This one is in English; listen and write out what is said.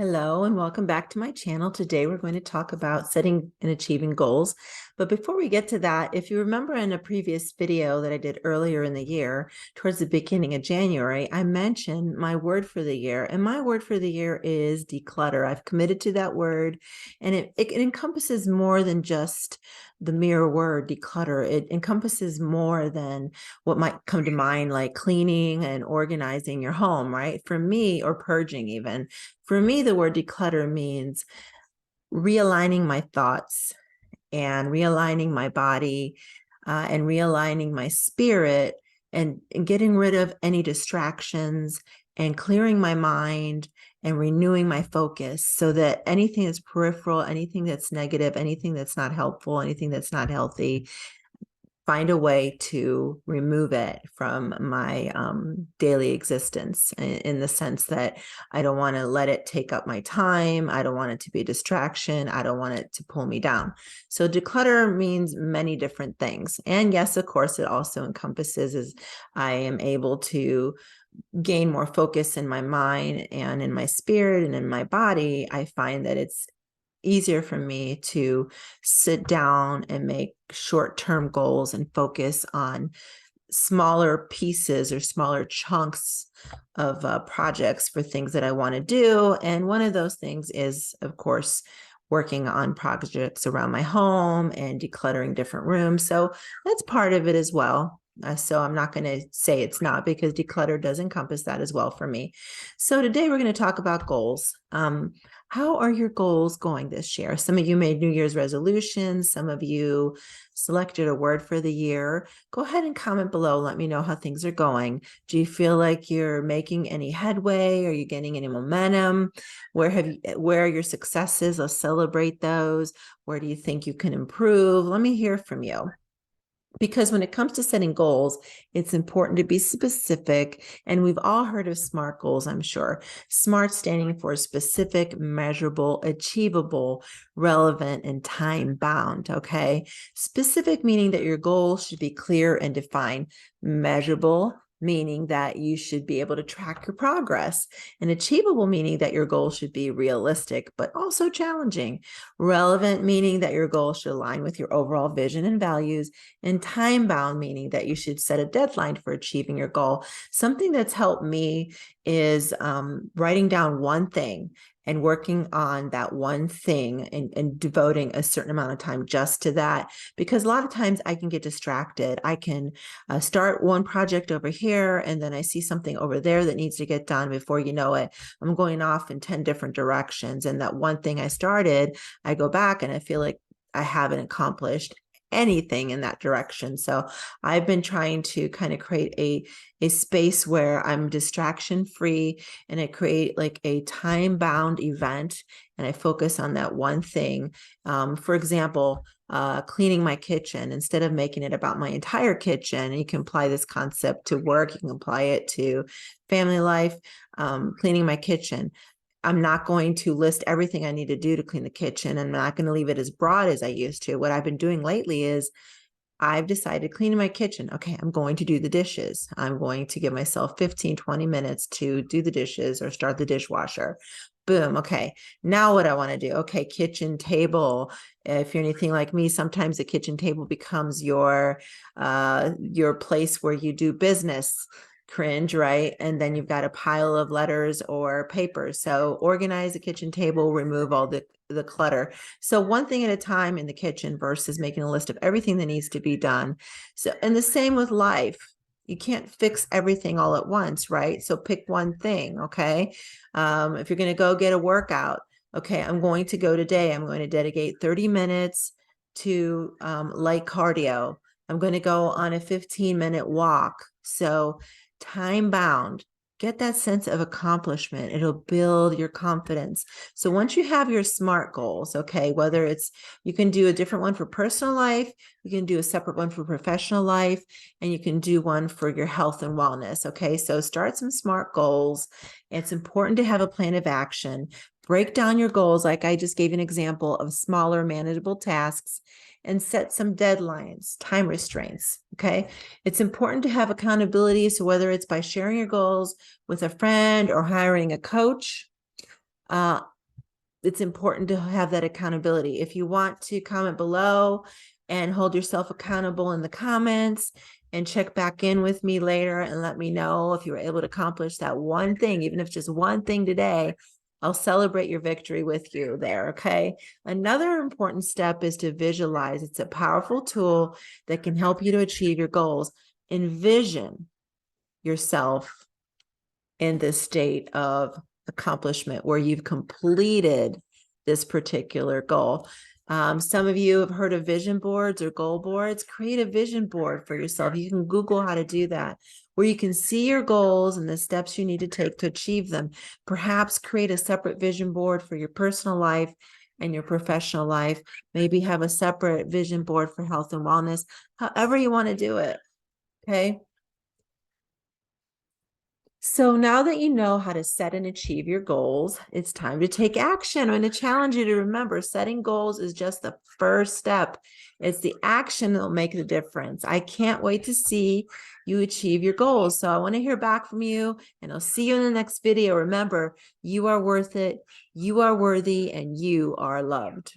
Hello and welcome back to my channel. Today we're going to talk about setting and achieving goals. But before we get to that, if you remember in a previous video that I did earlier in the year, towards the beginning of January, I mentioned my word for the year. And my word for the year is declutter. I've committed to that word, and it encompasses more than just the mere word declutter. It encompasses more than what might come to mind, like cleaning and organizing your home, right? For me, or purging even. For me, the word declutter means realigning my thoughts and realigning my body and realigning my spirit and getting rid of any distractions and clearing my mind and renewing my focus so that anything that's peripheral, anything that's negative, anything that's not helpful, anything that's not healthy, find a way to remove it from my daily existence in the sense that I don't want to let it take up my time. I don't want it to be a distraction. I don't want it to pull me down. So declutter means many different things. And yes, of course, it also encompasses as I am able to gain more focus in my mind and in my spirit and in my body. I find that it's easier for me to sit down and make short-term goals and focus on smaller pieces or smaller chunks of projects for things that I want to do. And one of those things is, of course, working on projects around my home and decluttering different rooms. So that's part of it as well. So I'm not going to say it's not, because declutter does encompass that as well for me. So today we're going to talk about goals. How are your goals going this year? Some of you made New Year's resolutions. Some of you selected a word for the year. Go ahead and comment below. Let me know how things are going. Do you feel like you're making any headway? Are you getting any momentum? Where are your successes? Let's celebrate those. Where do you think you can improve? Let me hear from you. Because when it comes to setting goals, it's important to be specific. And we've all heard of SMART goals, I'm sure. SMART standing for specific, measurable, achievable, relevant, and time bound. Okay. Specific meaning that your goal should be clear and defined. Measurable meaning that you should be able to track your progress, and achievable meaning that your goal should be realistic, but also challenging. Relevant meaning that your goal should align with your overall vision and values, and time bound meaning that you should set a deadline for achieving your goal. Something that's helped me is writing down one thing and working on that one thing and devoting a certain amount of time just to that, because a lot of times I can get distracted. I can start one project over here, and then I see something over there that needs to get done. Before you know it, I'm going off in 10 different directions. And that one thing I started, I go back and I feel like I haven't accomplished anything in that direction. So I've been trying to kind of create a space where I'm distraction free, and I create like a time bound event, and I focus on that one thing. For example, cleaning my kitchen, instead of making it about my entire kitchen. You can apply this concept to work. You can apply it to family life. Cleaning my kitchen, I'm not going to list everything I need to do to clean the kitchen. I'm not going to leave it as broad as I used to. What I've been doing lately is I've decided cleaning my kitchen. Okay, I'm going to do the dishes. I'm going to give myself 15, 20 minutes to do the dishes or start the dishwasher. Boom. Okay. Now what I want to do. Okay. Kitchen table. If you're anything like me, sometimes the kitchen table becomes your place where you do business. Cringe, right? And then you've got a pile of letters or papers. So organize the kitchen table, remove all the clutter. So one thing at a time in the kitchen versus making a list of everything that needs to be done. So, and the same with life. You can't fix everything all at once, right? So pick one thing, okay? If you're going to go get a workout, okay, I'm going to go today. I'm going to dedicate 30 minutes to light cardio. I'm going to go on a 15-minute walk. So time bound. Get that sense of accomplishment. It'll build your confidence. So once you have your SMART goals, okay, whether it's, you can do a different one for personal life, you can do a separate one for professional life, and you can do one for your health and wellness. Okay, so start some SMART goals. It's important to have a plan of action. Break down your goals, like I just gave an example of smaller, manageable tasks, and set some deadlines, time restraints. Okay. It's important to have accountability. So whether it's by sharing your goals with a friend or hiring a coach, it's important to have that accountability. If you want to comment below and hold yourself accountable in the comments and check back in with me later and let me know if you were able to accomplish that one thing, even if just one thing today, I'll celebrate your victory with you there, okay? Another important step is to visualize. It's a powerful tool that can help you to achieve your goals. Envision yourself in this state of accomplishment where you've completed this particular goal. Some of you have heard of vision boards or goal boards. Create a vision board for yourself. You can Google how to do that, where you can see your goals and the steps you need to take to achieve them. Perhaps create a separate vision board for your personal life and your professional life. Maybe have a separate vision board for health and wellness, however you want to do it. Okay. So now that you know how to set and achieve your goals, it's time to take action. I'm going to challenge you to remember setting goals is just the first step. It's the action that will make the difference. I can't wait to see you achieve your goals. So I want to hear back from you, and I'll see you in the next video. Remember, you are worth it, you are worthy, and you are loved.